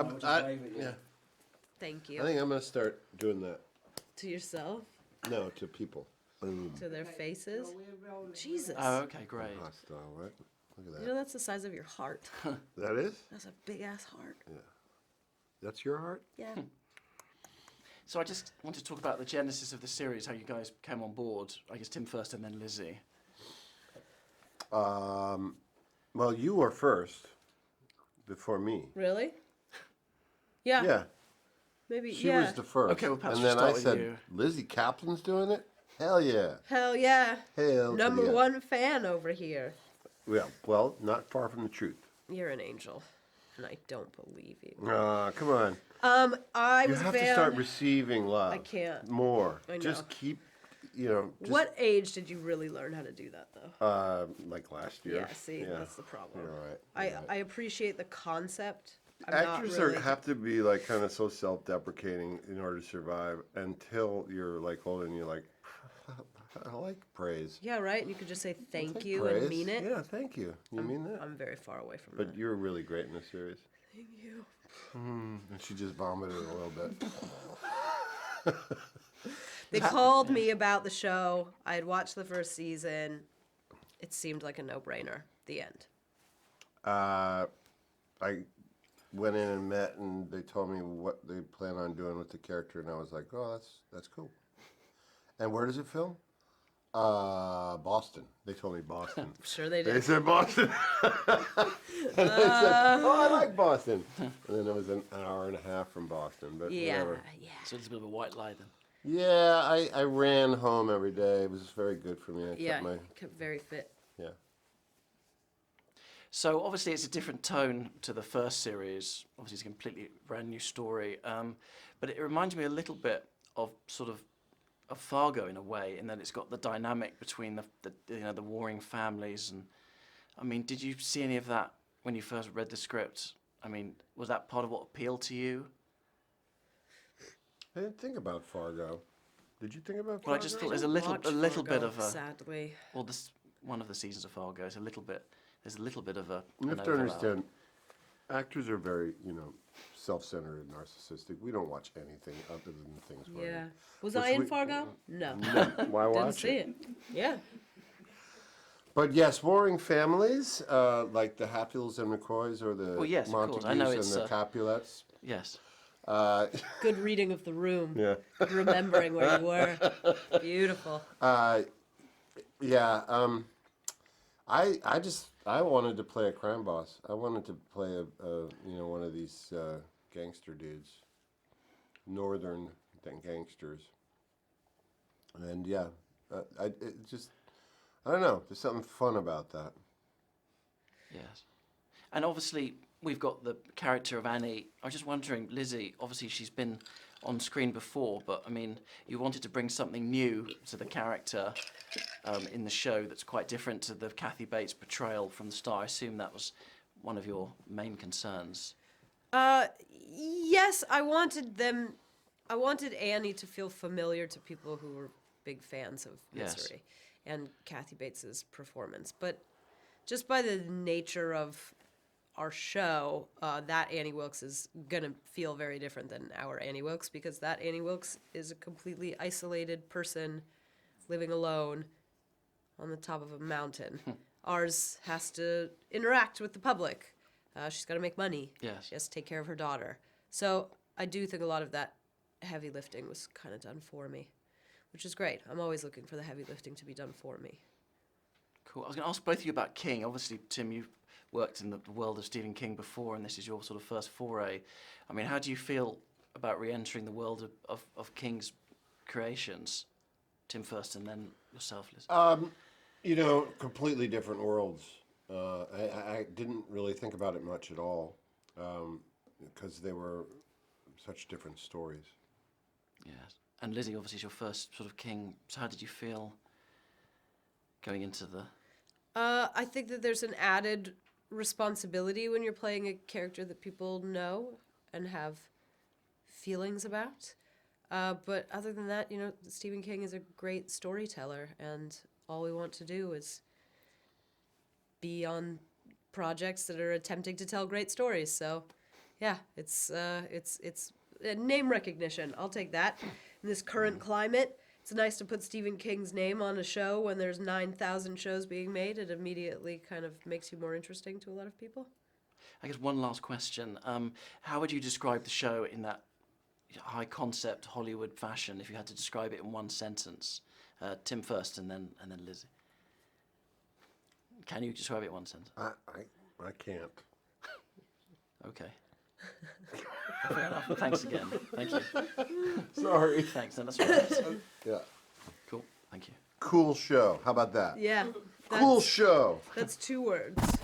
and I would just wave at you. Yeah. Thank I you. think I'm going to start doing that. To yourself? No, to people. To their faces? Jesus. Oh, okay, great. Hostile, right? Look at You that. know that's the size of your heart. That is? That's a big ass heart. That's your heart? Yeah. So I just want to talk about the genesis of the series, how you guys came on board. I guess Tim first and then Lizzy. Well, you were first before me. Really? Yeah. Yeah. Maybe. She yeah. was the first. Okay, well, perhaps and we'll then I start with said, you. Lizzy Kaplan's doing it? Hell yeah. Hell yeah. Hell to Number the one fan over here. Yeah, well, not far from the truth. You're an angel, and I don't believe you. Come on. I You was a have fan. to start receiving love. I can't. More. I know. Just keep, just, What age did you really learn how to do that, though? like last year. Yeah, see, that's the problem. You're right. I appreciate the concept. I'm Actors not really... have to be like kind of so self-deprecating in order to survive until you're like older and you're like, I like praise. Yeah, right? And you could just say thank you Praise. and mean it. Yeah, thank you. You mean that? I'm very far away from But that. you're really great in this series. Thank you. And she just vomited a little bit. They called me about the show. I had watched the first season. It seemed like a no-brainer. The end. I went in and met, and they told me what they plan on doing with the character, and I was like, oh, that's cool. And where does it film? Boston. They told me Boston. Sure they They did. said Boston. And I said, oh, I like Boston. And then it was an hour and a half from Boston, but Yeah, whatever. yeah. So it's a bit of a white lie then. Yeah, I ran home every day. It was very good for me. I Yeah, kept my, kept very fit. yeah. So obviously it's a different tone to the first series. Obviously it's a completely brand new story. But it reminds me a little bit of sort of Fargo in a way, in that it's got the dynamic between the warring families. And I mean, did you see any of that when you first read the script? I mean, was that part of what appealed to you? I didn't think about Fargo. Did you think about Fargo? Well, I just thought there's a Watch little bit Fargo, of a. sadly. Well, this one of the seasons of Fargo is a little bit. There's a little bit of a. You have an to overlap. understand, actors are very, self-centered and narcissistic. We don't watch anything other than things. Yeah. Was Which I in we- Fargo? No. Why Didn't watch see it. Yeah. But yes, warring families, like the Hatfields and McCoys, or the Well, yes, of course. Montagues I know and it's, the Capulets. Yes. Good reading of the room. Yeah. Good remembering where you were. Beautiful. Yeah. I wanted to play a crime boss. I wanted to play one of these gangster dudes, northern gangsters. And yeah, I don't know. There's something fun about that. Yes. And obviously, we've got the character of Annie. I was just wondering, Lizzy, obviously she's been on screen before, but I mean, you wanted to bring something new to the character in the show that's quite different to the Kathy Bates portrayal from the start. I assume that was one of your main concerns. Yes, I wanted Annie to feel familiar to people who were big fans of Yes. Misery and Kathy Bates's performance. But just by the nature of our show, that Annie Wilkes is going to feel very different than our Annie Wilkes, because that Annie Wilkes is a completely isolated person living alone on the top of a mountain. Ours has to interact with the public. She's got to make money. Yes. She has to take care of her daughter. So I do think a lot of that heavy lifting was kind of done for me, which is great. I'm always looking for the heavy lifting to be done for me. Cool. I was going to ask both of you about King. Obviously, Tim, you've worked in the world of Stephen King before, and this is your sort of first foray. I mean, how do you feel about re-entering the world of King's creations? Tim first, and then yourself, Liz. Completely different worlds. I didn't really think about it much at all, because they were such different stories. Yes. And Lizzy, obviously, is your first sort of King. So how did you feel going into the... I think that there's an added responsibility when you're playing a character that people know and have feelings about. But other than that, Stephen King is a great storyteller, and all we want to do is be on projects that are attempting to tell great stories. So yeah, it's name recognition. I'll take that. In this current climate, it's nice to put Stephen King's name on a show when there's 9,000 shows being made. It immediately kind of makes you more interesting to a lot of people. I guess one last question. How would you describe the show in that high concept Hollywood fashion if you had to describe it in one sentence? Tim first and then Lizzy. Can you describe it in one sentence? I can't. Okay. Fair enough. Thanks again. Thank you. Sorry. Thanks. No, that's all right. Yeah. Cool. Thank you. Cool show. How about that? Yeah. Cool show. That's 2 words.